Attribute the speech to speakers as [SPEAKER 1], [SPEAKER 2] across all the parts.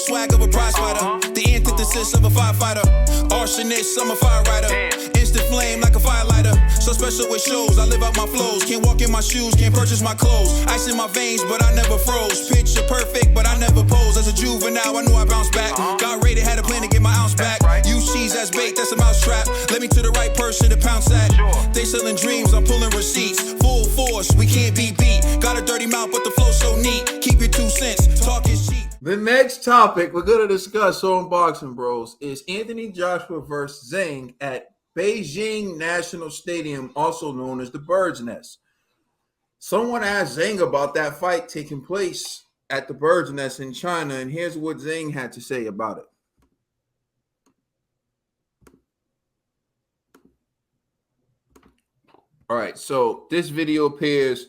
[SPEAKER 1] swag of a prize fighter. The antithesis of a firefighter. Arsonist, I'm a fire rider. Instant flame like a firelighter. So special with shows, I live out my flows. Can't walk in my shoes, can't purchase my clothes. Ice in my veins, but I never froze. Picture perfect, but I never pose. As a juvenile, I knew I bounced back. Got rated, had a plan to get my ounce back. Use cheese as bait, that's a mousetrap. Let me to the right person to pounce at. They selling dreams, I'm pulling receipts. Full force, we can't be beat. Got a dirty mouth, but the flow so neat. Keep your 2 cents, talk is cheap.
[SPEAKER 2] The next topic we're going to discuss on Boxing Bros is Anthony Joshua versus Zhang at Beijing National Stadium, also known as the Bird's Nest. Someone asked Zhang about that fight taking place at the Bird's Nest in China, and here's what Zhang had to say about it. All right, so this video appears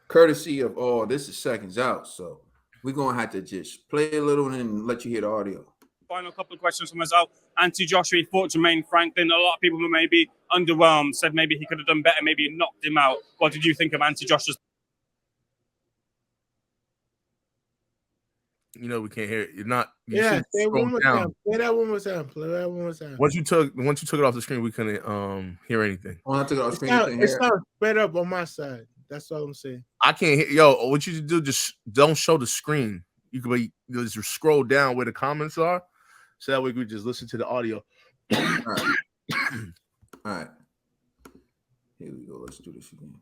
[SPEAKER 2] courtesy of this is seconds out, so we're going to have to just play a little and let you hear the audio.
[SPEAKER 3] Final couple of questions from myself. Anthony Joshua fought Jermaine Franklin. A lot of people were maybe underwhelmed, said maybe he could have done better, maybe knocked him out. What did you think of Anthony Joshua's?
[SPEAKER 4] You know, we can't hear it. You're not.
[SPEAKER 5] Yeah, play that one more time. Play that one more time.
[SPEAKER 4] Once you took it off the screen, we couldn't hear anything.
[SPEAKER 2] I took it off the screen.
[SPEAKER 5] It's not spread up on my side. That's all I'm saying.
[SPEAKER 4] I can't hear. Yo, what you do? Just don't show the screen. You can just scroll down where the comments are, so that way we just listen to the audio.
[SPEAKER 2] All right. All right. Here we go. Let's do this again.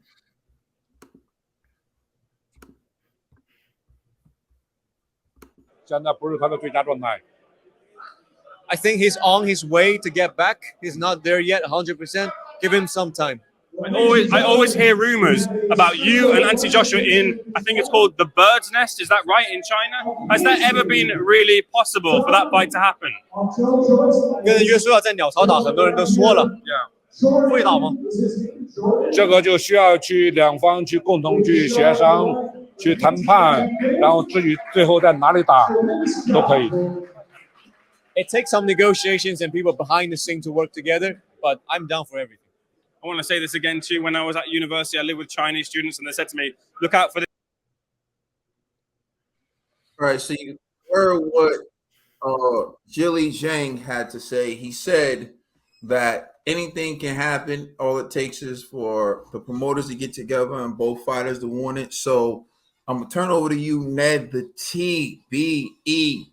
[SPEAKER 6] I think he's on his way to get back. He's not there yet, 100%. Give him some time.
[SPEAKER 3] I always hear rumors about you and Anthony Joshua in, I think it's called the Bird's Nest. Is that right, in China? Has that ever been really possible for that fight to happen?
[SPEAKER 6] 跟约书亚在鸟巢打，很多人都说了，会打吗？
[SPEAKER 7] 这个就需要去两方去共同去协商、去谈判，然后至于最后在哪里打都可以。
[SPEAKER 6] It takes some negotiations and people behind the scene to work together, but I'm down for everything.
[SPEAKER 3] I want to say this again too. When I was at university, I lived with Chinese students, and they said to me, "Look out for this."
[SPEAKER 2] All right, so you heard what Zhilei Zhang had to say. He said that anything can happen. All it takes is for the promoters to get together and both fighters to want it. So I'm gonna turn over to you, Ned, the TBE.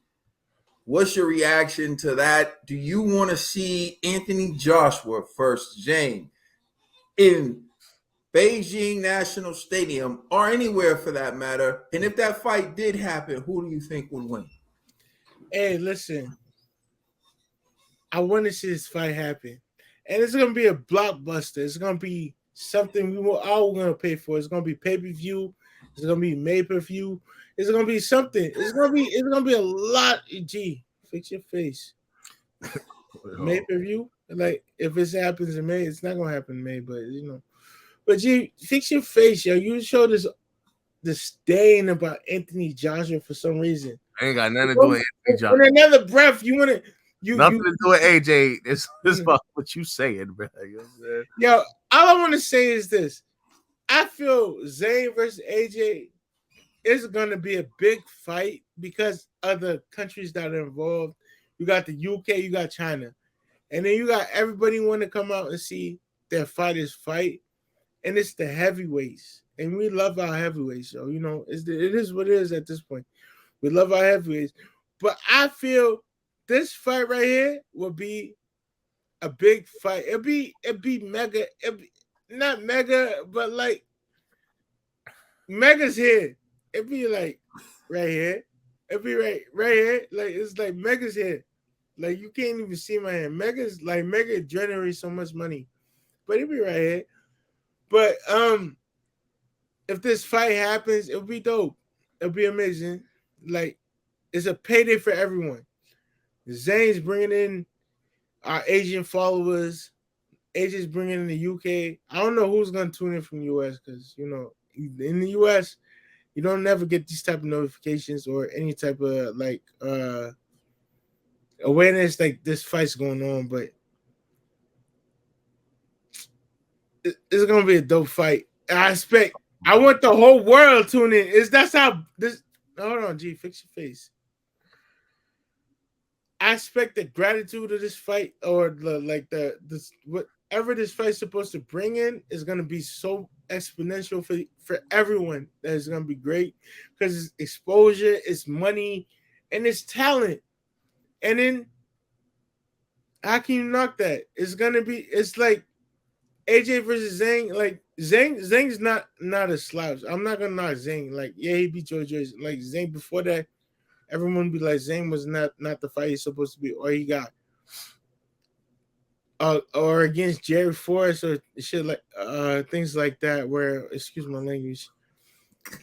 [SPEAKER 2] What's your reaction to that? Do you want to see Anthony Joshua versus Zhang in Beijing National Stadium or anywhere for that matter? And if that fight did happen, who do you think would win?
[SPEAKER 5] Hey, listen. I want to see this fight happen. And it's going to be a blockbuster. It's going to be something we will all going to pay for. It's going to be pay-per-view. It's going to be made-per-view. It's going to be something. It's going to be a lot. Gee, fix your face. Made-per-view. Like, if this happens in May, it's not going to happen in May, but, you know. But, gee, fix your face, yo. You show this disdain about Anthony Joshua for some reason.
[SPEAKER 4] I ain't got nothing to do with Anthony Joshua.
[SPEAKER 5] In another breath, you want to.
[SPEAKER 4] Nothing to do with AJ. It's about what you saying, bro. You know what I'm saying?
[SPEAKER 5] Yo, all I want to say is this. I feel Zhang versus AJ is going to be a big fight because of the countries that are involved. You got the UK, you got China. And then you got everybody want to come out and see their fighters fight. And it's the heavyweights. And we love our heavyweights. So, you know, it is what it is at this point. We love our heavyweights. But I feel this fight right here will be a big fight. It'd be mega. Not mega, but like mega's here. It'd be like right here. It'd be right here. Like it's like mega's here. Like you can't even see my hand. Mega generates so much money. But it'd be right here. But if this fight happens, it'll be dope. It'll be amazing. Like it's a payday for everyone. Zane's bringing in our Asian followers. AJ's bringing in the UK. I don't know who's going to tune in from the US because, you know, in the US, you don't never get these type of notifications or any type of, like, awareness like this fight's going on. But it's going to be a dope fight. I want the whole world tuning in. That's how this – hold on, G. Fix your face. aspect of gratitude of this fight, or this whatever this fight's supposed to bring in, is gonna be so exponential for everyone. That is gonna be great because it's exposure, it's money, and it's talent. And then how can you knock that? It's like AJ versus Zhang. Like Zhang's not a slouch. I'm not gonna knock Zhang. Like, yeah, he beat Joe Joyce. Like Zhang before that, everyone be like Zhang was not the fight he's supposed to be, or he got or against Jerry Forrest or shit like things like that, where, excuse my language,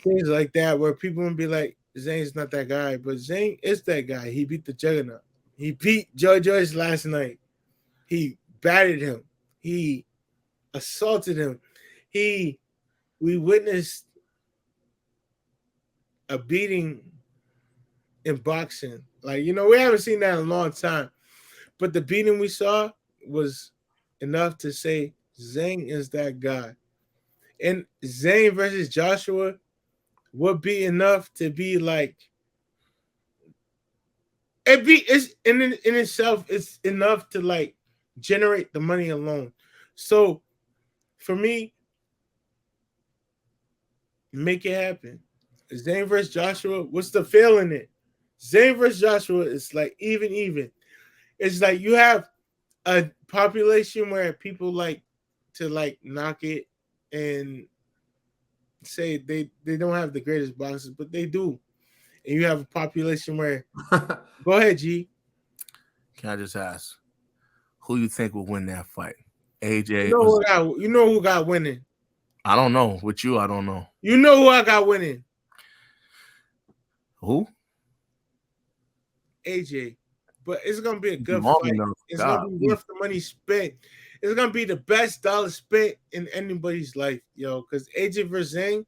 [SPEAKER 5] things like that where people would be like, Zhang's not that guy, but Zhang is that guy. He beat the Juggernaut. He beat Joe Joyce last night. He battered him. He assaulted him. We witnessed a beating in boxing. Like, you know, we haven't seen that in a long time. But the beating we saw was enough to say Zhang is that guy. And Zhang versus Joshua would be enough to be like, it's in itself, it's enough to like generate the money alone. So for me, make it happen. Zhang versus Joshua, what's the fail in it? Zhang versus Joshua is like even. It's like you have a population where people like to like knock it and say they don't have the greatest boxers, but they do. And you have a population where go ahead, G.
[SPEAKER 4] Can I just ask who you think will win that fight? AJ.
[SPEAKER 5] You know who got winning.
[SPEAKER 4] I don't know. With you, I don't know.
[SPEAKER 5] You know who I got winning.
[SPEAKER 4] Who?
[SPEAKER 5] AJ. But it's gonna be a good fight. It's gonna be worth the money spent. It's gonna be the best dollar spent in anybody's life, yo. Because AJ versus Zhang,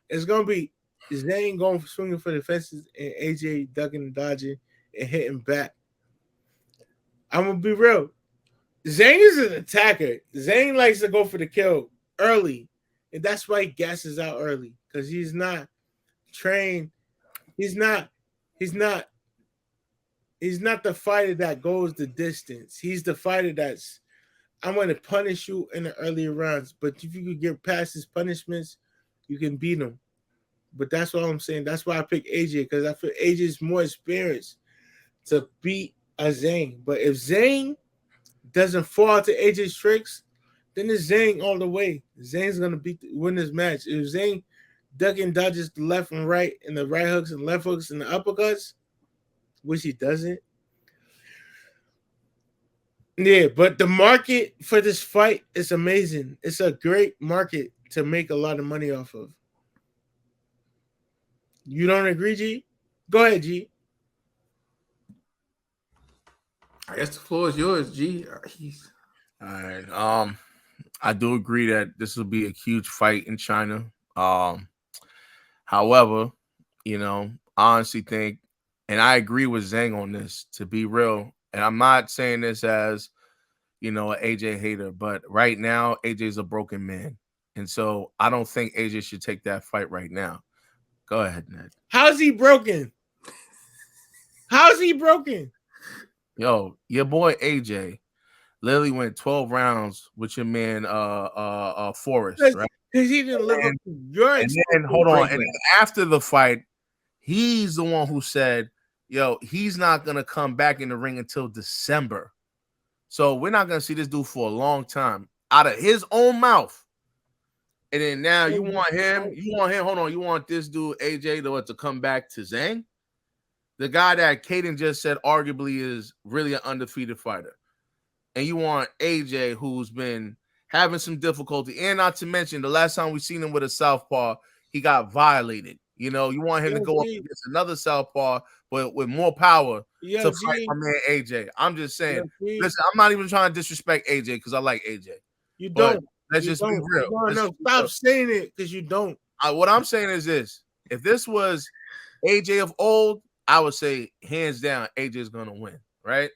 [SPEAKER 5] it's gonna be Zhang going swinging for the fences and AJ ducking and dodging and hitting back. I'm gonna be real. Zhang is an attacker. Zhang likes to go for the kill early, and that's why he gasses out early, because he's not trained. He's not the fighter that goes the distance. He's the fighter that's, I'm going to punish you in the earlier rounds, but if you could get past his punishments, you can beat him. But that's what I'm saying. That's why I pick AJ, because I feel AJ is more experienced to beat a Zhang. But if Zhang doesn't fall to AJ's tricks, then it's Zhang all the way. Zhang's going to win this match. If Zhang duck and dodges the left and right, and the right hooks and left hooks and the uppercuts, which he doesn't. Yeah, but the market for this fight is amazing. It's a great market to make a lot of money off of. You don't agree, G? Go ahead, G.
[SPEAKER 2] I guess the floor is yours, G.
[SPEAKER 4] All right. I do agree that this will be a huge fight in China. However, you know, I honestly think, and I agree with Zhang on this, to be real, and I'm not saying this as, you know, an AJ hater, but right now, AJ's a broken man. And so I don't think AJ should take that fight right now. Go ahead, Ned.
[SPEAKER 5] How's he broken? How's he broken?
[SPEAKER 4] Yo, your boy AJ literally went 12 rounds with your man Forrest, right?
[SPEAKER 5] Because he didn't live up to your
[SPEAKER 4] expectations. And then, hold on, and then after the fight, he's the one who said, yo, he's not going to come back in the ring until December. So we're not going to see this dude for a long time out of his own mouth. And then now you want him, hold on, you want this dude, AJ, to come back to Zhang? The guy that Kaden just said arguably is really an undefeated fighter. And you want AJ, who's been having some difficulty, and not to mention the last time we seen him with a southpaw, he got violated. You know, you want him to go up against another southpaw, but with more power to fight my man AJ. I'm just saying. Listen, I'm not even trying to disrespect AJ because I like AJ.
[SPEAKER 5] You don't.
[SPEAKER 4] Let's just be real.
[SPEAKER 5] No, stop saying it because you don't.
[SPEAKER 4] What I'm saying is this: if this was AJ of old, I would say hands down AJ is gonna win. Right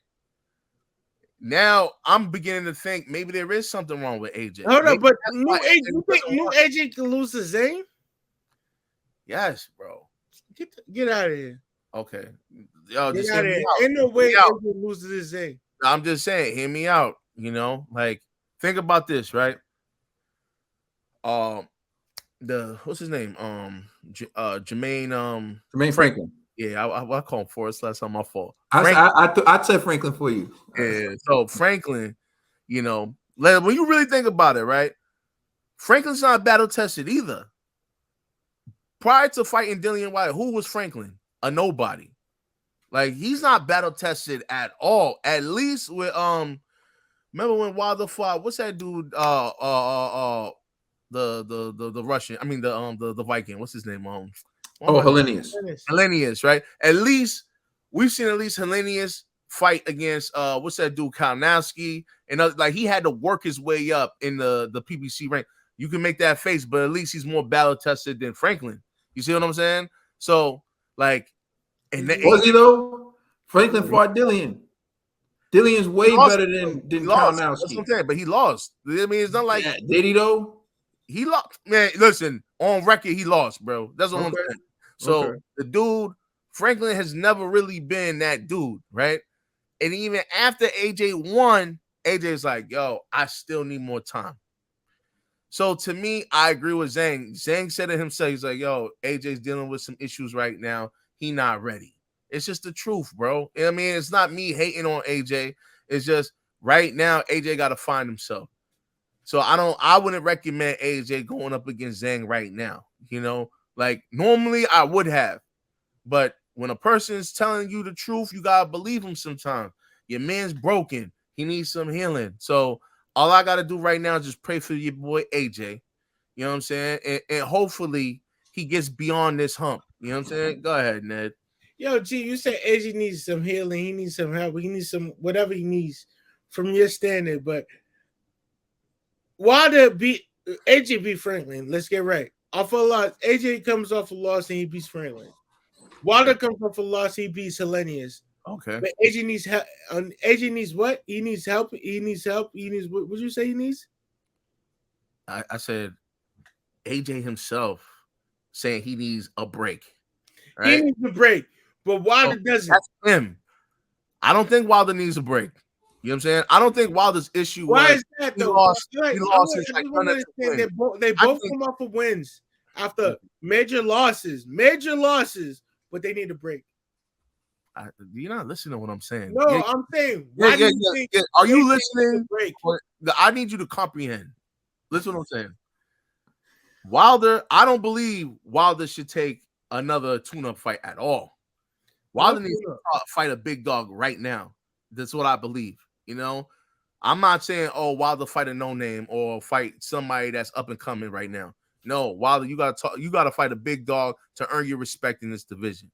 [SPEAKER 4] now, I'm beginning to think maybe there is something wrong with AJ.
[SPEAKER 5] Hold on, but you think new AJ can lose to Zhang?
[SPEAKER 4] Yes, bro.
[SPEAKER 5] Get out of here.
[SPEAKER 4] Okay, yo, just
[SPEAKER 5] Get
[SPEAKER 4] hear
[SPEAKER 5] out of
[SPEAKER 4] me
[SPEAKER 5] here.
[SPEAKER 4] out.
[SPEAKER 5] Ain't no way
[SPEAKER 4] Hear me out.
[SPEAKER 5] AJ loses this thing.
[SPEAKER 4] I'm just saying, hear me out. Like think about this, right? What's his name? Jermaine
[SPEAKER 2] Jermaine Franklin.
[SPEAKER 4] Yeah, I call him Forrest. That's not my fault.
[SPEAKER 2] I said Franklin for you.
[SPEAKER 4] Yeah, so Franklin, when you really think about it, right? Franklin's not battle tested either. Prior to fighting Dillian White, who was Franklin? A nobody. Like he's not battle tested at all. At least with remember when Wilder fought? What's that dude? The Russian. I mean the Viking. What's his name?
[SPEAKER 2] Hellenius.
[SPEAKER 4] Hellenius, right? At least we've seen Hellenius fight against what's that dude? Kalinowski, and like he had to work his way up in the PBC rank. You can make that face, but at least he's more battle tested than Franklin. You see what I'm saying? So, like, and
[SPEAKER 2] was he though? Franklin fought Dillian. Dillian's way better than Kalinowski.
[SPEAKER 4] That's what I'm saying, but he lost. I mean, it's not like
[SPEAKER 2] did he though?
[SPEAKER 4] He lost. Man, listen, on record, he lost, bro. That's what I'm saying. So the dude, Franklin, has never really been that dude, right? And even after AJ won, AJ's like, yo, I still need more time. So to me, I agree with Zhang. Zhang said it himself. He's like, yo, AJ's dealing with some issues right now. He not ready. It's just the truth, bro. I mean, it's not me hating on AJ. It's just right now, AJ got to find himself. So I wouldn't recommend AJ going up against Zhang right now. Like normally I would have. But when a person is telling you the truth, you got to believe him sometimes. Your man's broken. He needs some healing. So all I got to do right now is just pray for your boy AJ. You know what I'm saying? And hopefully he gets beyond this hump. You know what I'm saying? Go ahead, Ned.
[SPEAKER 5] Yo, G, you said AJ needs some healing. He needs some help. He needs some whatever he needs from your standard. But AJ beat Franklin. Let's get right. Off a loss. AJ comes off a loss and he beats Franklin. Wilder comes off a loss. He beats Hellenius.
[SPEAKER 4] Okay.
[SPEAKER 5] But AJ needs help. AJ needs what? He needs help. He needs help. He needs what would you say he needs?
[SPEAKER 4] I said AJ himself saying he needs a break. Right?
[SPEAKER 5] He needs a break. But Wilder doesn't.
[SPEAKER 4] That's him. I don't think Wilder needs a break. You know what I'm saying? I don't think Wilder's issue
[SPEAKER 5] Why
[SPEAKER 4] was
[SPEAKER 5] is that
[SPEAKER 4] he
[SPEAKER 5] though?
[SPEAKER 4] lost his
[SPEAKER 5] They both come off of wins after major losses, but they need a break.
[SPEAKER 4] You're not listening to what I'm saying.
[SPEAKER 5] No, I'm saying. Why do you think?
[SPEAKER 4] Are you listening?
[SPEAKER 5] Break?
[SPEAKER 4] I need you to comprehend. Listen to what I'm saying. Wilder, I don't believe Wilder should take another tune-up fight at all. Wilder needs to fight a big dog right now. That's what I believe. I'm not saying, Wilder fight a no-name or fight somebody that's up and coming right now. No, Wilder, you gotta fight a big dog to earn your respect in this division.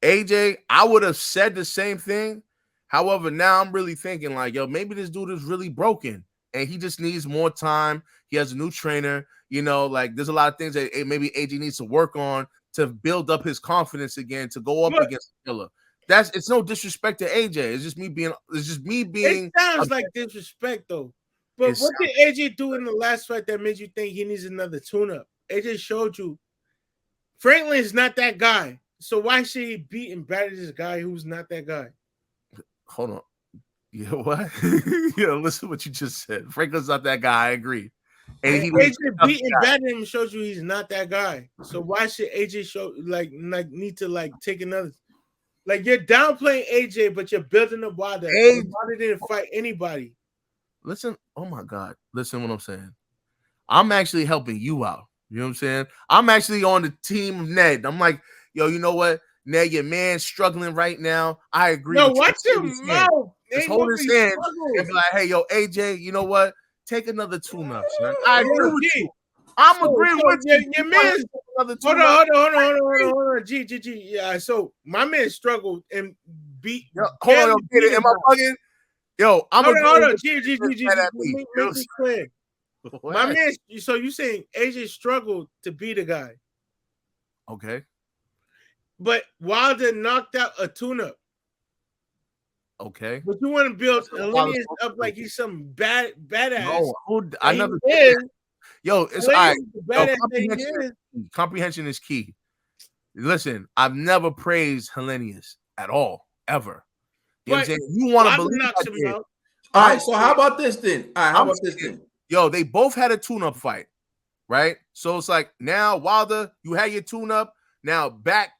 [SPEAKER 4] AJ, I would have said the same thing. However, now I'm really thinking like, yo, maybe this dude is really broken and he just needs more time. He has a new trainer, like there's a lot of things that maybe AJ needs to work on to build up his confidence again to go up against Killer. It's no disrespect to AJ. It's just me being.
[SPEAKER 5] It sounds like disrespect though. But what did AJ do in the last fight that made you think he needs another tune-up? AJ showed you Franklin is not that guy. So why should he beat and batter this guy who's not that guy?
[SPEAKER 4] Hold on. You know what? Listen to what you just said. Franklin's not that guy. I agree. And
[SPEAKER 5] AJ beat and batted him shows you he's not that guy. So why should AJ show need to take another? Like you're downplaying AJ, but you're building up Wilder. Wilder didn't fight anybody.
[SPEAKER 4] Listen, oh my God. Listen what I'm saying. I'm actually helping you out. You know what I'm saying? I'm actually on the team of Ned. I'm like, yo, you know what? Ned, your man's struggling right now. I agree.
[SPEAKER 5] No, watch your mouth.
[SPEAKER 4] Just hold his hand and be like, hey, yo, AJ, you know what? Take another tune-up, son. I agree with you. I'm agreeing with you. Your man. Hold
[SPEAKER 5] on. G. Yeah, so my man struggled and beat.
[SPEAKER 4] Hold on, am I bugging? Yo, I'm
[SPEAKER 5] hold on. G. Make this clear. My man. So you saying AJ struggled to beat a guy?
[SPEAKER 4] Okay.
[SPEAKER 5] But Wilder knocked out a tune-up.
[SPEAKER 4] Okay.
[SPEAKER 5] But you want to build Hellenius up like he's some badass.
[SPEAKER 4] No, I never did. Yo, it's all right. Comprehension is key. Listen, I've never praised Hellenius. at all, ever. You know what I'm
[SPEAKER 5] But
[SPEAKER 4] saying? You want to
[SPEAKER 5] Wilder
[SPEAKER 4] believe
[SPEAKER 5] knocks
[SPEAKER 4] I
[SPEAKER 5] him
[SPEAKER 4] did.
[SPEAKER 5] out.
[SPEAKER 2] All right, so how about this then? All right, how
[SPEAKER 4] I'm
[SPEAKER 2] about this
[SPEAKER 4] saying,
[SPEAKER 2] then?
[SPEAKER 4] yo, they both had a tune-up fight, right? So it's like now Wilder, you had your tune-up. Now back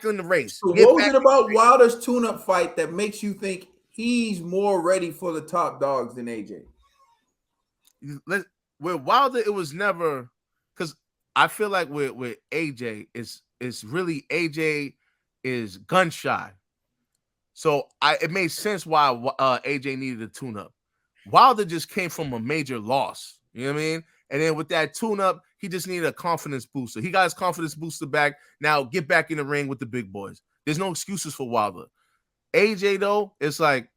[SPEAKER 4] in the race.
[SPEAKER 2] So
[SPEAKER 4] Get
[SPEAKER 2] what was
[SPEAKER 4] back.
[SPEAKER 2] it about Wilder's tune-up fight that makes you think he's more ready for the top dogs than AJ?
[SPEAKER 4] With Wilder, it was never because I feel like with AJ is really AJ is gun shy. So it made sense why AJ needed a tune-up. Wilder just came from a major loss. You know what I mean? And then with that tune-up, he just needed a confidence booster. He got his confidence booster back. Now get back in the ring with the big boys. There's no excuses for Wilder. AJ, though, it's like,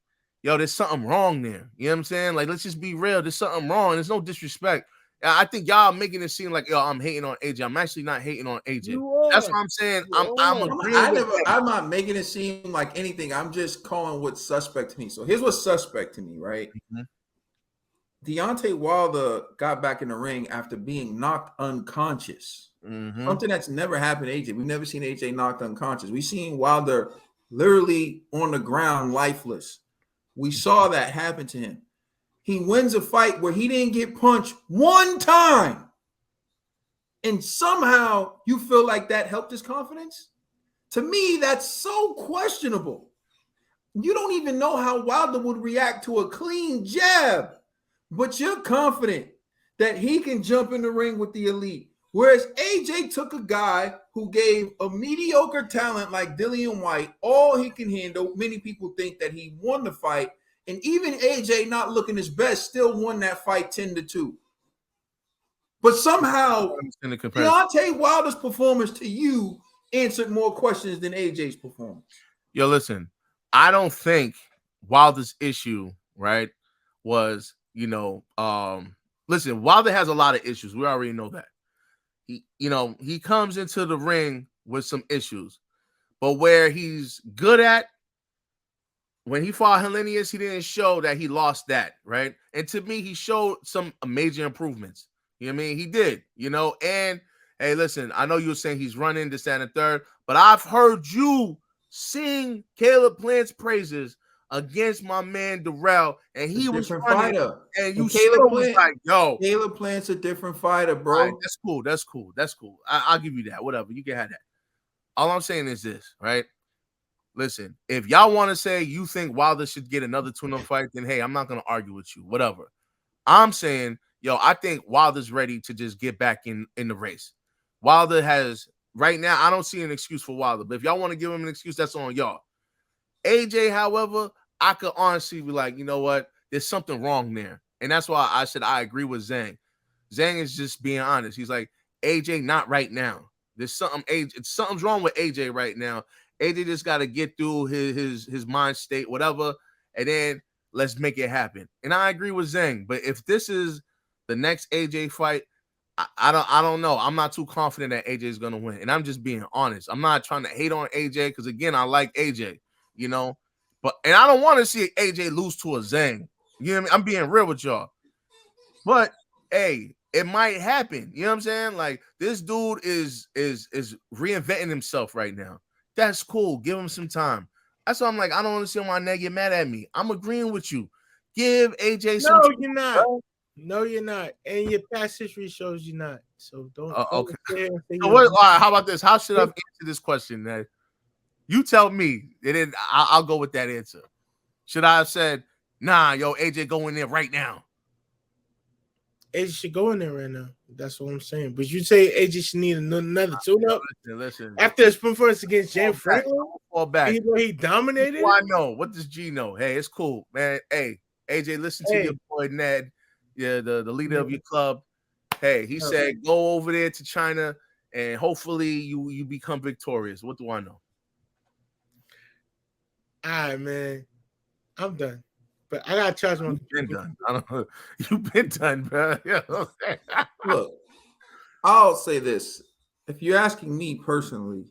[SPEAKER 4] yo, there's something wrong there. You know what I'm saying? Like, let's just be real. There's something wrong. There's no disrespect. I think y'all making it seem like, yo, I'm hating on AJ. I'm actually not hating on AJ. That's what I'm saying. I'm agreeing with that.
[SPEAKER 2] I'm not making it seem like anything. I'm just calling what's suspect to me. So here's what's suspect to me, right?
[SPEAKER 4] Mm-hmm.
[SPEAKER 2] Deontay Wilder got back in the ring after being knocked unconscious.
[SPEAKER 4] Mm-hmm.
[SPEAKER 2] Something that's never happened to AJ. We've never seen AJ knocked unconscious. We've seen Wilder literally on the ground, lifeless. We saw that happen to him. He wins a fight where he didn't get punched one time. And somehow you feel like that helped his confidence? To me, that's so questionable. You don't even know how Wilder would react to a clean jab, but you're confident that he can jump in the ring with the elite. Whereas AJ took a guy who gave a mediocre talent like Dillian White all he can handle. Many people think that he won the fight. And even AJ, not looking his best, still won that fight 10-2. But somehow, Deontay Wilder's performance to you answered more questions than AJ's performance.
[SPEAKER 4] Yo, listen, I don't think Wilder's issue, right, was, listen, Wilder has a lot of issues. We already know that. He comes into the ring with some issues. But where he's good at, when he fought Helenius, he didn't show that he lost that, right? And to me, he showed some major improvements. You know what I mean? He did, and hey, listen, I know you were saying he's running this, that, and the third, but I've heard you sing Caleb Plant's praises against my man Darrell, and he was running,
[SPEAKER 2] fighter.
[SPEAKER 4] And you Caleb Plant, like, yo,
[SPEAKER 2] Caleb Plant's a different fighter, bro.
[SPEAKER 4] Right, that's cool. I'll give you that. Whatever, you can have that. All I'm saying is this, right? Listen, if y'all want to say you think Wilder should get another tune-up fight, then hey, I'm not going to argue with you. Whatever. I'm saying, yo, I think Wilder's ready to just get back in the race. Wilder has, right now, I don't see an excuse for Wilder. But if y'all want to give him an excuse, that's on y'all. AJ, however, I could honestly be like, you know what? There's something wrong there. And that's why I said I agree with Zhang. Zhang is just being honest. He's like, AJ, not right now. There's something's wrong with AJ right now. AJ just got to get through his mind state, whatever, and then let's make it happen. And I agree with Zhang. But if this is the next AJ fight, I don't know. I'm not too confident that AJ is gonna win. And I'm just being honest. I'm not trying to hate on AJ because again, I like AJ, but I don't want to see AJ lose to a Zhang. You know what I mean? I'm being real with y'all. But hey, it might happen. You know what I'm saying? Like this dude is reinventing himself right now. That's cool. Give him some time. That's why I'm like, I don't understand why Ned get mad at me. I'm agreeing with you. Give AJ some time.
[SPEAKER 5] No, you're not. No, you're not. And your past history shows you're not. So don't.
[SPEAKER 4] Okay.
[SPEAKER 5] So
[SPEAKER 4] all right, how about this? How should I answer this question, Ned? You tell me, and then I'll go with that answer. Should I have said, nah, yo, AJ, go in there right now?
[SPEAKER 5] AJ should go in there right now. That's what I'm saying. But you say AJ should need another tune-up?
[SPEAKER 4] Listen.
[SPEAKER 5] After his performance against James Franklin?
[SPEAKER 4] Fall back.
[SPEAKER 5] He dominated?
[SPEAKER 4] I know. What does G know? Hey, it's cool, man. Hey, AJ, listen to your boy Ned, the leader of your club. Hey, he said go over there to China and hopefully you become victorious. What do I know?
[SPEAKER 5] All right, man. I'm done. But I gotta charge my.
[SPEAKER 4] You've been done. I don't know. You've been done, bro.
[SPEAKER 2] Look, I'll say this: if you're asking me personally,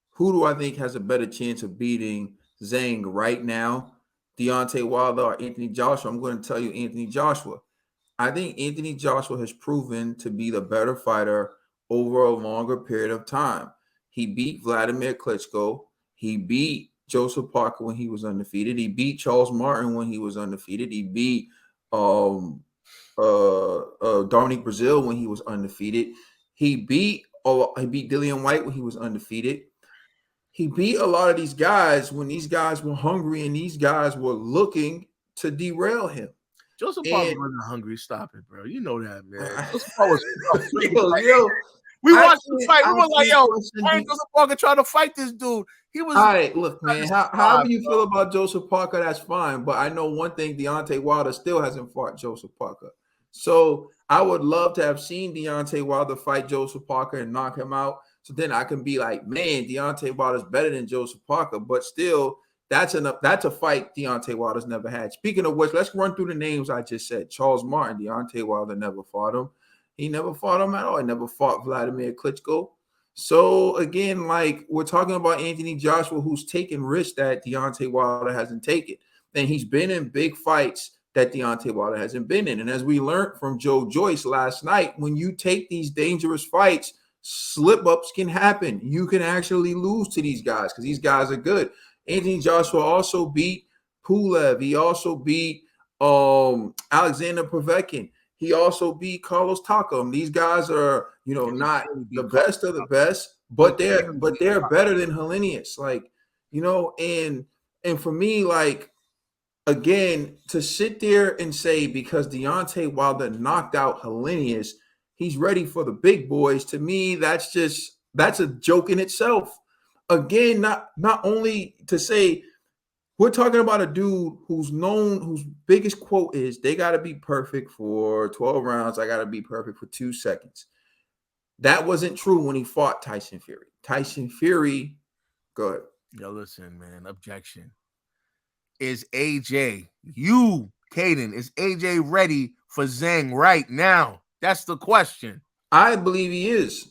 [SPEAKER 2] who do I think has a better chance of beating Zhang right now, Deontay Wilder or Anthony Joshua? I'm going to tell you Anthony Joshua. I think Anthony Joshua has proven to be the better fighter over a longer period of time. He beat Vladimir Klitschko. He beat Joseph Parker when he was undefeated. He beat Charles Martin when he was undefeated. He beat Dominic Brazil when he was undefeated. He beat Dillian White when he was undefeated. He beat a lot of these guys when these guys were hungry and these guys were looking to derail him.
[SPEAKER 4] Joseph Parker wasn't hungry. Stop it, bro. You know that, man. Joseph Parker was
[SPEAKER 2] yo,
[SPEAKER 4] we watched the fight. We were like, yo, why ain't Joseph Parker trying to fight this dude? He was
[SPEAKER 2] all right. Look, man, however you feel about Joseph Parker, that's fine. But I know one thing: Deontay Wilder still hasn't fought Joseph Parker. So I would love to have seen Deontay Wilder fight Joseph Parker and knock him out. So then I can be like, man, Deontay Wilder's better than Joseph Parker. But still, that's a fight Deontay Wilder's never had. Speaking of which, let's run through the names I just said. Charles Martin, Deontay Wilder never fought him. He never fought him at all. He never fought Vladimir Klitschko. So again, like we're talking about Anthony Joshua, who's taking risks that Deontay Wilder hasn't taken. And he's been in big fights that Deontay Wilder hasn't been in. And as we learned from Joe Joyce last night, when you take these dangerous fights, slip-ups can happen. You can actually lose to these guys because these guys are good. Anthony Joshua also beat Pulev. He also beat Alexander Povetkin. He also beat Carlos Takam. These guys are, not the best of the best, but they're better than Helenius. Like, and for me, like, again, to sit there and say because Deontay Wilder knocked out Helenius, he's ready for the big boys. To me, that's a joke in itself. Again, not only to say we're talking about a dude whose biggest quote is they got to be perfect for 12 rounds. I got to be perfect for 2 seconds. That wasn't true when he fought Tyson Fury. Tyson Fury, go ahead.
[SPEAKER 4] Yo, listen, man, objection. Is AJ, Caden, is AJ ready for Zhang right now? That's the question.
[SPEAKER 2] I believe he is.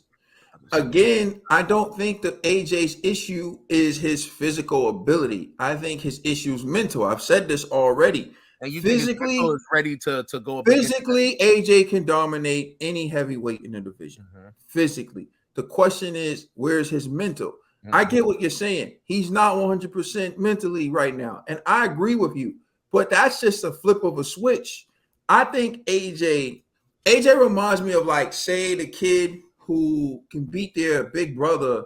[SPEAKER 2] Again, I don't think that AJ's issue is his physical ability. I think his issue is mental. I've said this already.
[SPEAKER 4] And you physically think is ready to go.
[SPEAKER 2] Physically, AJ can dominate any heavyweight in the division. Mm-hmm. Physically, the question is, where's his mental? Mm-hmm. I get what you're saying. He's not 100% mentally right now, and I agree with you. But that's just a flip of a switch. I think AJ reminds me of, like, say, the kid who can beat their big brother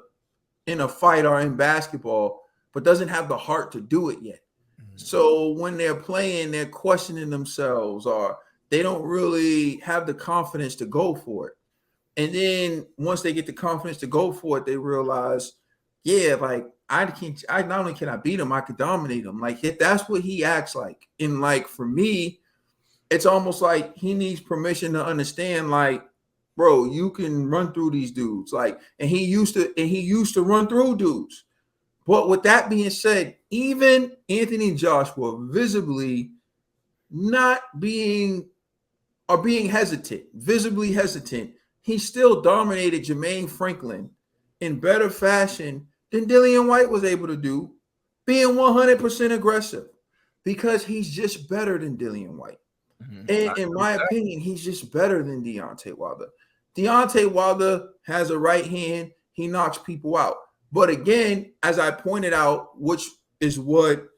[SPEAKER 2] in a fight or in basketball, but doesn't have the heart to do it yet. Mm-hmm. So when they're playing, they're questioning themselves, or they don't really have the confidence to go for it. And then once they get the confidence to go for it, they realize, yeah, like I not only can I beat him, I could dominate him. Like if that's what he acts like. And like for me, it's almost like he needs permission to understand, like, bro, you can run through these dudes. Like, and he used to run through dudes. But with that being said, even Anthony Joshua visibly being visibly hesitant, he still dominated Jermaine Franklin in better fashion than Dillian White was able to do, being 100% aggressive, because he's just better than Dillian White. Mm-hmm. And in my opinion, he's just better than Deontay Wilder. Deontay Wilder has a right hand. He knocks people out. But again, as I pointed out, which is what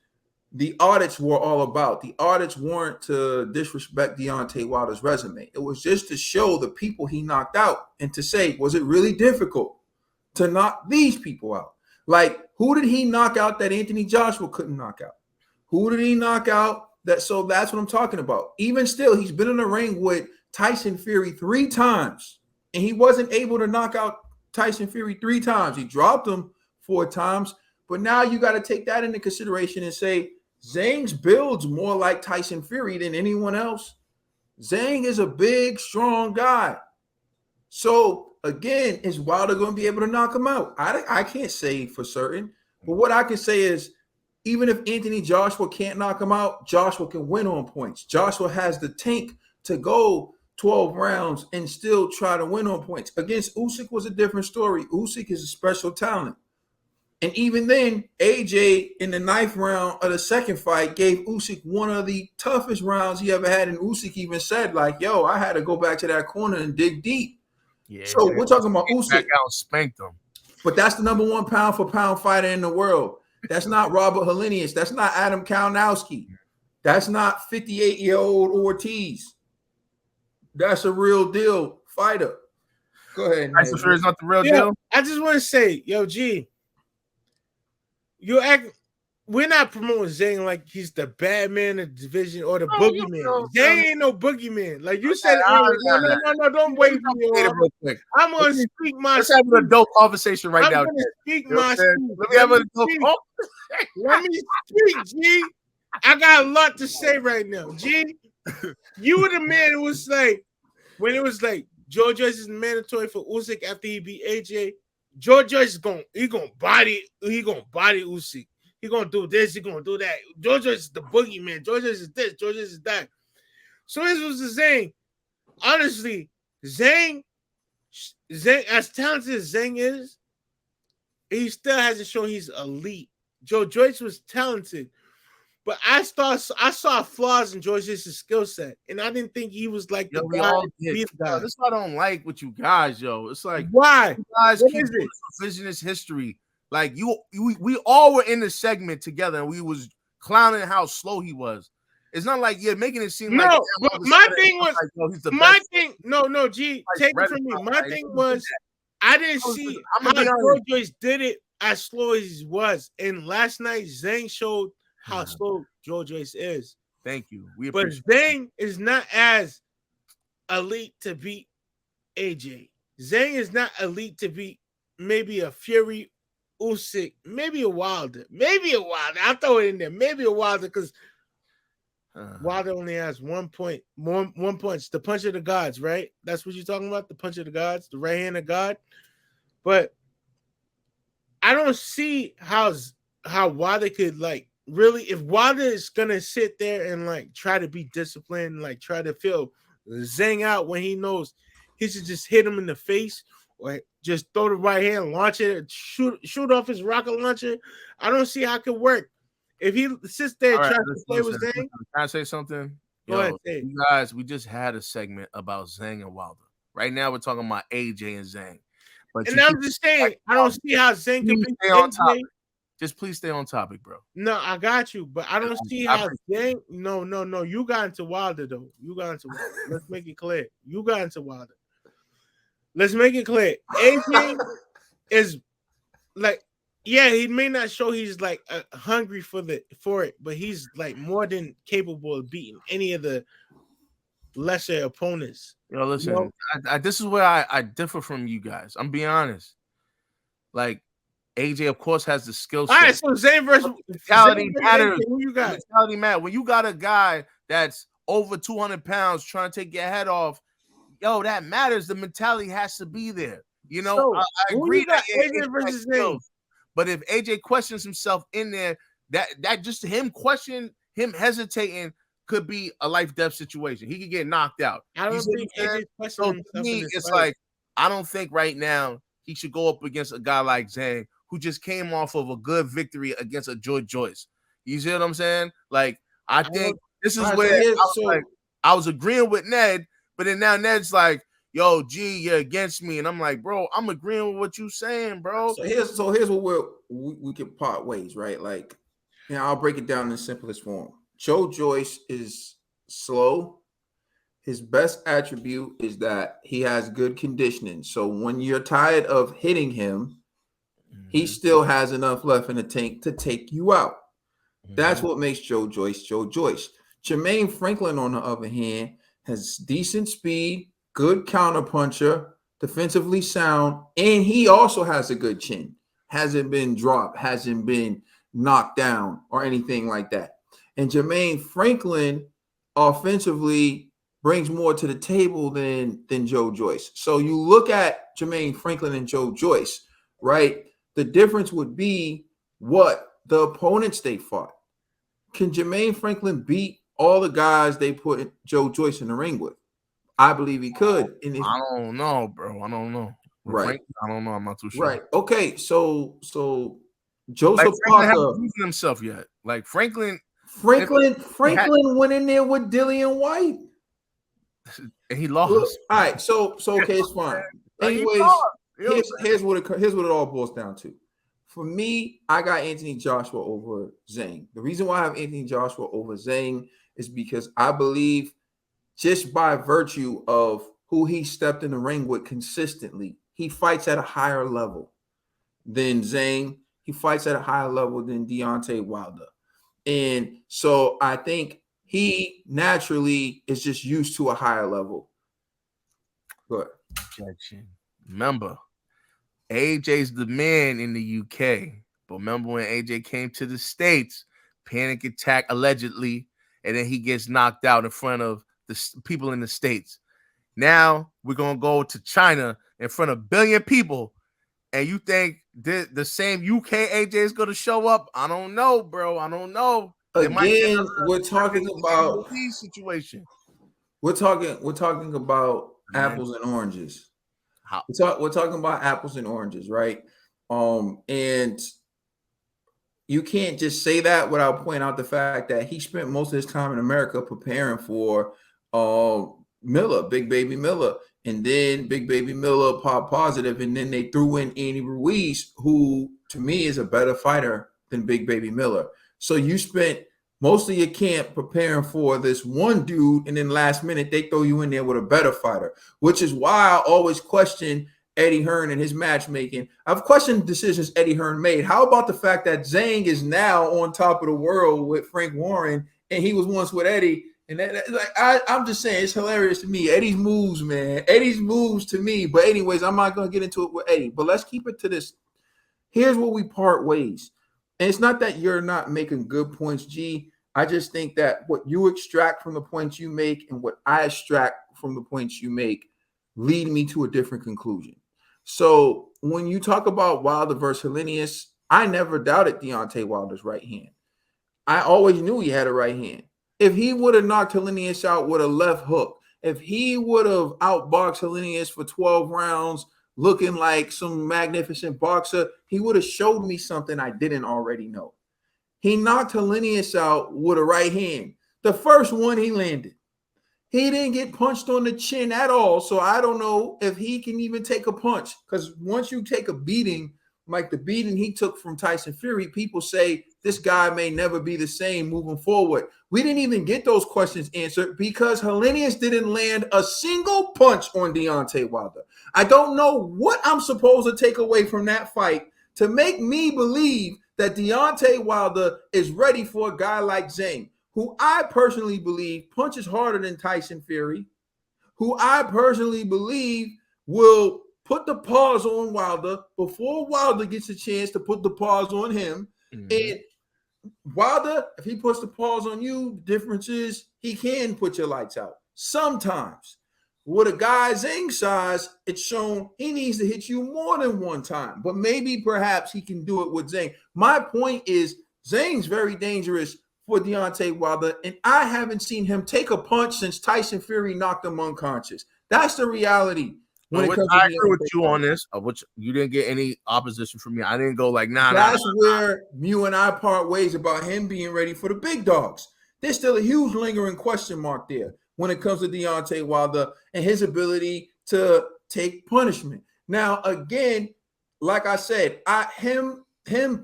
[SPEAKER 2] the audits were all about. The audits weren't to disrespect Deontay Wilder's resume. It was just to show the people he knocked out and to say, was it really difficult to knock these people out? Like, who did he knock out that Anthony Joshua couldn't knock out? Who did he knock out? So that's what I'm talking about. Even still, he's been in the ring with Tyson Fury 3 times, and he wasn't able to knock out Tyson Fury 3 times. He dropped him 4 times. But now you got to take that into consideration and say, Zhang's builds more like Tyson Fury than anyone else. Zhang is a big, strong guy. So, again, is Wilder going to be able to knock him out? I can't say for certain. But what I can say is, even if Anthony Joshua can't knock him out, Joshua can win on points. Joshua has the tank to go 12 rounds and still try to win on points. Against Usyk was a different story. Usyk is a special talent. And even then, AJ in the 9th round of the second fight gave Usyk one of the toughest rounds he ever had. And Usyk even said, like, yo, I had to go back to that corner and dig deep. Yeah, so we're talking about Usyk.
[SPEAKER 4] Back out, spanked him.
[SPEAKER 2] But that's the #1 pound-for-pound fighter in the world. That's not Robert Helenius. That's not Adam Kalinowski. That's not 58-year-old Ortiz. That's a real deal fighter. Go ahead.
[SPEAKER 4] Tyson Fury is not the real
[SPEAKER 5] Yo,
[SPEAKER 4] deal.
[SPEAKER 5] I just want to say, yo, G, we're not promoting Zhang like he's the bad man of the division or the boogeyman. Zhang ain't no boogeyman. Like you said earlier. No, don't wait for me.
[SPEAKER 4] Real quick.
[SPEAKER 5] I'm gonna speak my.
[SPEAKER 4] Let's have an adult conversation right now.
[SPEAKER 5] I'm gonna speak
[SPEAKER 4] You know
[SPEAKER 5] my.
[SPEAKER 4] what I'm saying? Let me have an adult conversation.
[SPEAKER 5] Let me speak, G. I got a lot to say right now, G. You were the man who was like, when it was like George Joyce is mandatory for Usyk after he beat AJ. George Joyce is gonna body Usyk. He gonna do this, he gonna do that. George Joyce is the boogeyman. George Joyce is this, George Joyce is that. So this was the Zhang. Honestly, Zhang, as talented as Zhang is, he still hasn't shown he's elite. George Joyce was talented, but I saw flaws in George Joyce's skill set, and I didn't think he was like the guy.
[SPEAKER 4] This is what I don't like with you guys, yo. It's like
[SPEAKER 5] why
[SPEAKER 4] you guys
[SPEAKER 5] what
[SPEAKER 4] keep
[SPEAKER 5] is
[SPEAKER 4] doing
[SPEAKER 5] it?
[SPEAKER 4] revisionist history. Like we all were in the segment together, and we was clowning how slow he was. It's not like you're making it seem like
[SPEAKER 5] but my thing was
[SPEAKER 4] like, yo, he's the
[SPEAKER 5] my
[SPEAKER 4] best.
[SPEAKER 5] thing. No, G,
[SPEAKER 4] Like,
[SPEAKER 5] take it from me. My thing was I didn't see how George Joyce did it as slow as he was, and last night Zhang showed how slow George Joyce is.
[SPEAKER 4] Thank you.
[SPEAKER 5] But Zhang is not as elite to beat AJ. Zhang is not elite to beat maybe a Fury, Usyk, maybe a Wilder. I'll throw it in there. Maybe a Wilder because Wilder only has 1 point. One punch. The punch of the gods, right? That's what you're talking about. The punch of the gods, the right hand of God. But I don't see how Wilder could like really. If Wilder is gonna sit there and like try to be disciplined, like try to feel Zhang out when he knows he should just hit him in the face. Or just throw the right hand, launch it, shoot off his rocket launcher. I don't see how it could work. If he sits there and tries to play with Zhang.
[SPEAKER 4] Can I say something?
[SPEAKER 5] Go ahead, say.
[SPEAKER 4] You guys, we just had a segment about Zhang and Wilder. Right now, we're talking about AJ and Zhang.
[SPEAKER 5] And I'm just saying, I don't see how Zhang can be
[SPEAKER 4] stay on topic. Just please stay on topic, bro.
[SPEAKER 5] No, I got you, but I don't see how Zhang. No. You got into Wilder though. Let's make it clear. You got into Wilder. Let's make it clear. AJ is like, yeah, he may not show he's like hungry for it, but he's like more than capable of beating any of the lesser opponents.
[SPEAKER 4] Yo, listen, this is where I differ from you guys. I'm being honest. Like AJ, of course, has the skill set.
[SPEAKER 5] All right, so Zhang versus
[SPEAKER 4] mentality matters.
[SPEAKER 5] Who you got?
[SPEAKER 4] Mentality matters. When you got a guy that's over 200 pounds trying to take your head off. Yo, that matters. The mentality has to be there. You know,
[SPEAKER 5] so,
[SPEAKER 4] I agree that
[SPEAKER 5] AJ versus Zhang.
[SPEAKER 4] But if AJ questions himself in there, that just him hesitating could be a life-death situation. He could get knocked out.
[SPEAKER 5] I don't think AJ questioning himself.
[SPEAKER 4] To me, it's like I don't think right now he should go up against a guy like Zhang who just came off of a good victory against a George Joyce. You see what I'm saying? Like I think this is where I was agreeing with Ned. But then now Ned's like, yo, G, you're against me. And I'm like, bro, I'm agreeing with what you saying, bro.
[SPEAKER 2] So here's what we can part ways, right? Like, I'll break it down in the simplest form. Joe Joyce is slow. His best attribute is that he has good conditioning. So when you're tired of hitting him, he still has enough left in the tank to take you out. That's what makes Joe Joyce Joe Joyce. Jermaine Franklin, on the other hand, has decent speed, good counterpuncher, defensively sound, and he also has a good chin. Hasn't been dropped, hasn't been knocked down or anything like that. And Jermaine Franklin offensively brings more to the table than Joe Joyce. So you look at Jermaine Franklin and Joe Joyce, right? The difference would be what the opponents they fought. Can Jermaine Franklin beat all the guys they put Joe Joyce in the ring with? I believe he could. And
[SPEAKER 4] I don't know, bro. I don't know.
[SPEAKER 2] Right.
[SPEAKER 4] Franklin, I don't know. I'm not too sure.
[SPEAKER 2] Right. Okay. So Joseph Parker
[SPEAKER 4] hasn't proven himself yet. Like Franklin
[SPEAKER 2] went in there with Dillian White.
[SPEAKER 4] And he lost.
[SPEAKER 2] Look, all right. So okay, it's fine. Anyways, here's what it all boils down to. For me, I got Anthony Joshua over Zhang. The reason why I have Anthony Joshua over Zhang is because I believe just by virtue of who he stepped in the ring with consistently, he fights at a higher level than Zhang. He fights at a higher level than Deontay Wilder. And so I think he naturally is just used to a higher level. But
[SPEAKER 4] remember, AJ's the man in the UK. But remember when AJ came to the States, panic attack allegedly, and then he gets knocked out in front of the people in the States. Now we're going to go to China in front of 1 billion people. And you think the same UK AJ is going to show up? I don't know, bro. I don't know.
[SPEAKER 2] Again, we're talking about
[SPEAKER 4] situation.
[SPEAKER 2] We're talking about apples and oranges. We're talking about apples and oranges, right? And you can't just say that without pointing out the fact that he spent most of his time in America preparing for Miller, Big Baby Miller. And then Big Baby Miller popped positive, and then they threw in Andy Ruiz, who to me is a better fighter than Big Baby Miller. So you spent most of your camp preparing for this one dude, and then last minute they throw you in there with a better fighter, which is why I always question Eddie Hearn and his matchmaking. I've questioned decisions Eddie Hearn made. How about the fact that Zhang is now on top of the world with Frank Warren, and he was once with Eddie? And I'm just saying, it's hilarious to me. Eddie's moves, man. Eddie's moves to me. But anyways, I'm not going to get into it with Eddie. But let's keep it to this. Here's where we part ways. And it's not that you're not making good points, G. I just think that what you extract from the points you make and what I extract from the points you make lead me to a different conclusion. So when you talk about Wilder versus Helenius, I never doubted Deontay Wilder's right hand. I always knew he had a right hand. If he would have knocked Helenius out with a left hook, if he would have outboxed Helenius for 12 rounds, looking like some magnificent boxer, he would have showed me something I didn't already know. He knocked Helenius out with a right hand. The first one he landed. He didn't get punched on the chin at all, so I don't know if he can even take a punch. Because once you take a beating, like the beating he took from Tyson Fury, people say this guy may never be the same moving forward. We didn't even get those questions answered because Helenius didn't land a single punch on Deontay Wilder. I don't know what I'm supposed to take away from that fight to make me believe that Deontay Wilder is ready for a guy like Zhang, who I personally believe punches harder than Tyson Fury, who I personally believe will put the pause on Wilder before Wilder gets a chance to put the pause on him. Mm-hmm. And Wilder, if he puts the pause on you, the difference is he can put your lights out. Sometimes. With a guy Zhang's size, it's shown he needs to hit you more than one time. But maybe perhaps he can do it with Zhang. My point is Zhang's very dangerous for Deontay Wilder, and I haven't seen him take a punch since Tyson Fury knocked him unconscious. That's the reality.
[SPEAKER 4] I agree with you on this, which you didn't get any opposition from me. I didn't go like, nah.
[SPEAKER 2] That's where you and I part ways about him being ready for the big dogs. There's still a huge lingering question mark there when it comes to Deontay Wilder and his ability to take punishment. Now, again, like I said, him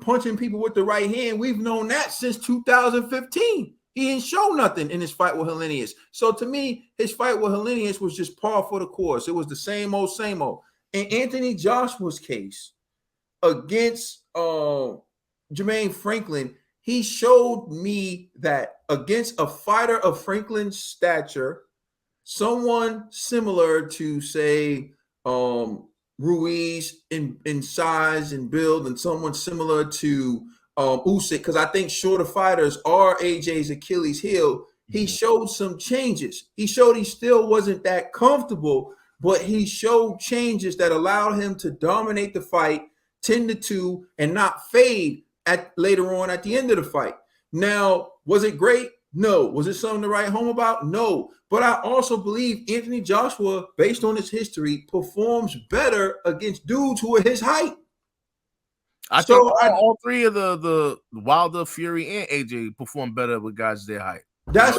[SPEAKER 2] punching people with the right hand, we've known that since 2015. He didn't show nothing in his fight with Helenius. So to me, his fight with Helenius was just par for the course. It was the same old, same old. In Anthony Joshua's case against Jermaine Franklin, he showed me that against a fighter of Franklin's stature, someone similar to, say, Ruiz in size and build, and someone similar to Usyk, because I think shorter fighters are AJ's Achilles heel. He showed some changes. He showed he still wasn't that comfortable, but he showed changes that allowed him to dominate the fight 10-2 and not fade later on at the end of the fight. Now, was it great? No. Was it something to write home about? No. But I also believe Anthony Joshua, based on his history, performs better against dudes who are his height.
[SPEAKER 4] I think all three of the Wilder, Fury, and AJ perform better with guys their height.
[SPEAKER 2] That's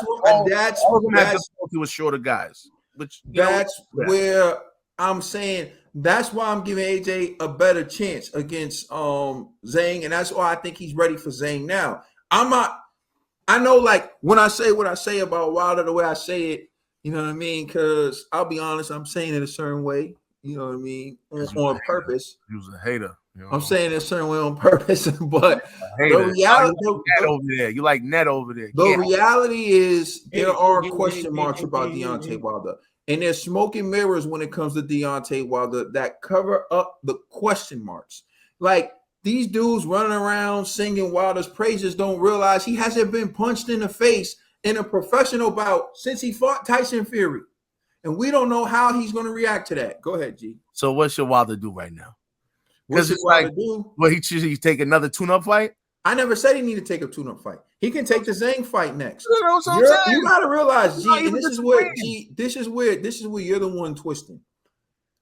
[SPEAKER 4] with shorter guys.
[SPEAKER 2] where I'm saying that's why I'm giving AJ a better chance against Zhang, and that's why I think he's ready for Zhang now. I'm not. I know, like when I say what I say about Wilder, the way I say it, you know what I mean? Because I'll be honest, I'm saying it a certain way. You know what I mean? On purpose.
[SPEAKER 4] He was a hater. You know?
[SPEAKER 2] I'm saying it a certain way on purpose, but
[SPEAKER 4] hater.
[SPEAKER 2] the reality,
[SPEAKER 4] Net over there. You like net over there.
[SPEAKER 2] the reality is there are
[SPEAKER 5] hey,
[SPEAKER 2] question marks about
[SPEAKER 5] hey.
[SPEAKER 2] Deontay Wilder. And there's smoke and mirrors when it comes to Deontay Wilder that cover up the question marks. Like these dudes running around singing Wilder's praises don't realize he hasn't been punched in the face in a professional bout since he fought Tyson Fury. And we don't know how he's going to react to that. Go ahead, G.
[SPEAKER 4] So what should Wilder do right now?
[SPEAKER 2] What's
[SPEAKER 4] Because it's
[SPEAKER 2] Wilder
[SPEAKER 4] like,
[SPEAKER 2] do?
[SPEAKER 4] well, he take another tune-up fight.
[SPEAKER 2] I never said he needed to take a tune-up fight. He can take the Zhang fight next.
[SPEAKER 4] That's what I'm saying.
[SPEAKER 2] You gotta realize, G,
[SPEAKER 4] Not
[SPEAKER 2] and
[SPEAKER 4] even
[SPEAKER 2] this is
[SPEAKER 4] the
[SPEAKER 2] where
[SPEAKER 4] plan.
[SPEAKER 2] G, this is where you're the one twisting.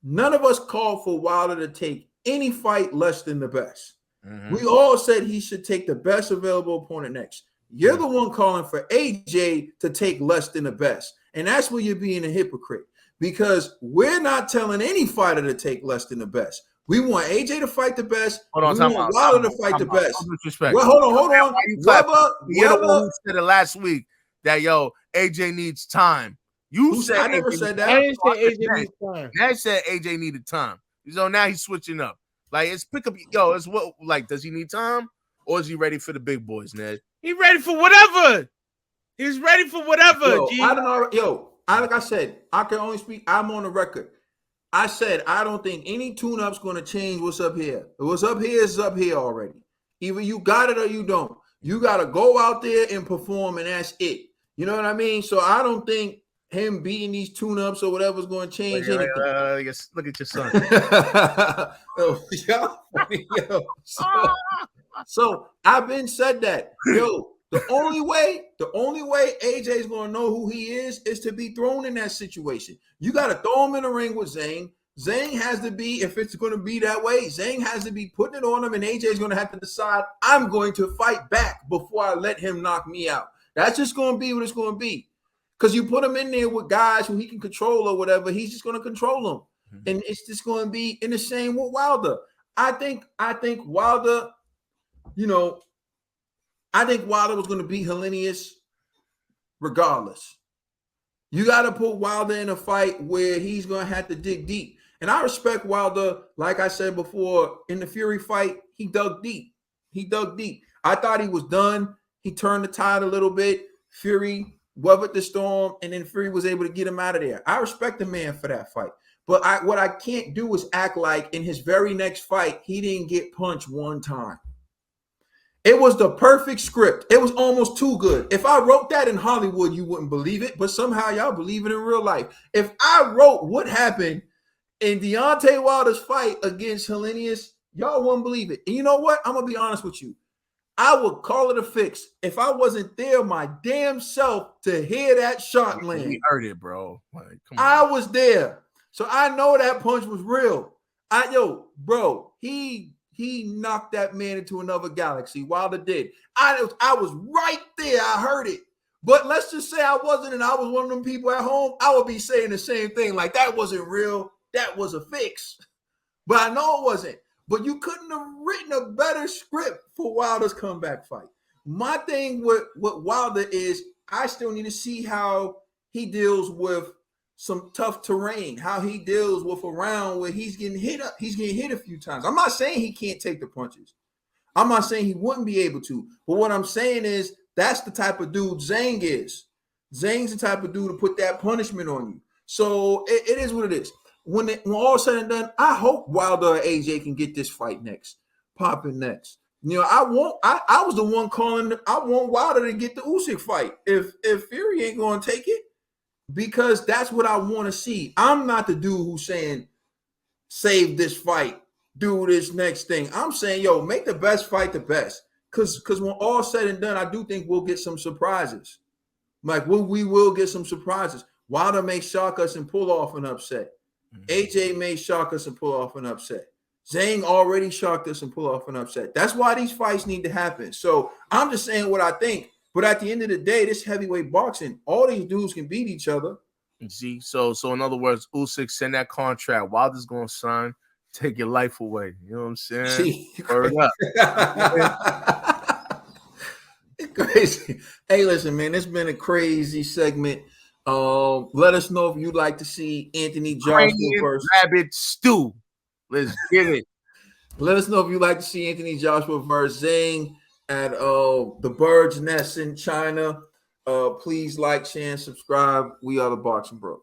[SPEAKER 2] None of us called for Wilder to take any fight less than the best.
[SPEAKER 4] Mm-hmm.
[SPEAKER 2] We all said he should take the best available opponent next. You're the one calling for AJ to take less than the best. And that's where you're being a hypocrite. Because we're not telling any fighter to take less than the best. We want AJ to fight the best.
[SPEAKER 4] Hold on,
[SPEAKER 2] we
[SPEAKER 4] time
[SPEAKER 2] want
[SPEAKER 4] out,
[SPEAKER 2] Wilder to fight the best.
[SPEAKER 4] No disrespect.
[SPEAKER 2] Well, hold on.
[SPEAKER 4] You're the one who said it last week that AJ needs time. You said
[SPEAKER 2] I never said that.
[SPEAKER 5] I didn't say AJ needs time.
[SPEAKER 4] Ned said AJ needed time. So now he's switching up. Like it's pick up. It's what like does he need time or is he ready for the big boys, Ned?
[SPEAKER 5] He ready for whatever. He's ready for whatever.
[SPEAKER 2] Yo,
[SPEAKER 5] G.
[SPEAKER 2] I don't know. Like I said, I can only speak. I'm on the record. I said I don't think any tune-up's going to change what's up here. What's up here is up here already. Either you got it or you don't. You got to go out there and perform, and that's it. You know what I mean? So I don't think him beating these tune-ups or whatever's going to change anything.
[SPEAKER 4] Look at your son.
[SPEAKER 2] So I've been said that. The only way AJ's going to know who he is to be thrown in that situation. You got to throw him in the ring with Zhang. Zhang has to be, if it's going to be that way, Zhang has to be putting it on him, and AJ's going to have to decide, I'm going to fight back before I let him knock me out. That's just going to be what it's going to be. Because you put him in there with guys who he can control or whatever, he's just going to control them. Mm-hmm. And it's just going to be in the same with Wilder. I think Wilder, I think Wilder was going to beat Helenius regardless. You got to put Wilder in a fight where he's going to have to dig deep. And I respect Wilder. Like I said before, in the Fury fight, he dug deep. I thought he was done. He turned the tide a little bit. Fury weathered the storm, and then Fury was able to get him out of there. I respect the man for that fight. But what I can't do is act like in his very next fight, he didn't get punched one time. It was the perfect script. It was almost too good. If I wrote that in Hollywood, you wouldn't believe it, but somehow y'all believe it in real life. If I wrote what happened in Deontay Wilder's fight against Helenius, y'all wouldn't believe it. And you know what? I'm going to be honest with you. I would call it a fix if I wasn't there my damn self to hear that shot land.
[SPEAKER 4] We heard it, bro. Like, come on.
[SPEAKER 2] I was there. So I know that punch was real. He knocked that man into another galaxy. Wilder did. I was right there. I heard it. But let's just say I wasn't, and I was one of them people at home, I would be saying the same thing. Like, that wasn't real. That was a fix. But I know it wasn't. But you couldn't have written a better script for Wilder's comeback fight. My thing with Wilder is I still need to see how he deals with some tough terrain, how he deals with a round where he's getting hit a few times. I'm not saying he can't take the punches. I'm not saying he wouldn't be able to. But what I'm saying is that's the type of dude Zhang is. Zhang's the type of dude to put that punishment on you. So it is what it is. When all said and done, I hope Wilder or AJ can get this fight next, popping next. I was the one calling. I want Wilder to get the Usyk fight if Fury ain't going to take it, because that's what I want to see. I'm not the dude who's saying save this fight, do this next thing. I'm saying, make the best fight the best. Because when all said and done, I do think we'll get some surprises. Like we will get some surprises. Wilder may shock us and pull off an upset. AJ may shock us and pull off an upset. Zhang already shocked us and pull off an upset. That's why these fights need to happen. So I'm just saying what I think. But at the end of the day, this heavyweight boxing, all these dudes can beat each other.
[SPEAKER 4] You see, so in other words, Usyk send that contract. Wilder's gonna sign, take your life away. You know what I'm saying?
[SPEAKER 2] See,
[SPEAKER 4] Word up.
[SPEAKER 2] crazy. Hey, listen, man, it's been a crazy segment. Let us know if you'd like to see Anthony Joshua
[SPEAKER 4] Ukrainian
[SPEAKER 2] versus
[SPEAKER 4] rabbit stew. Let's get it.
[SPEAKER 2] Let us know if you'd like to see Anthony Joshua versus Zhang at the Bird's Nest in China. Please like, share, and subscribe. We are the Boxing Bros.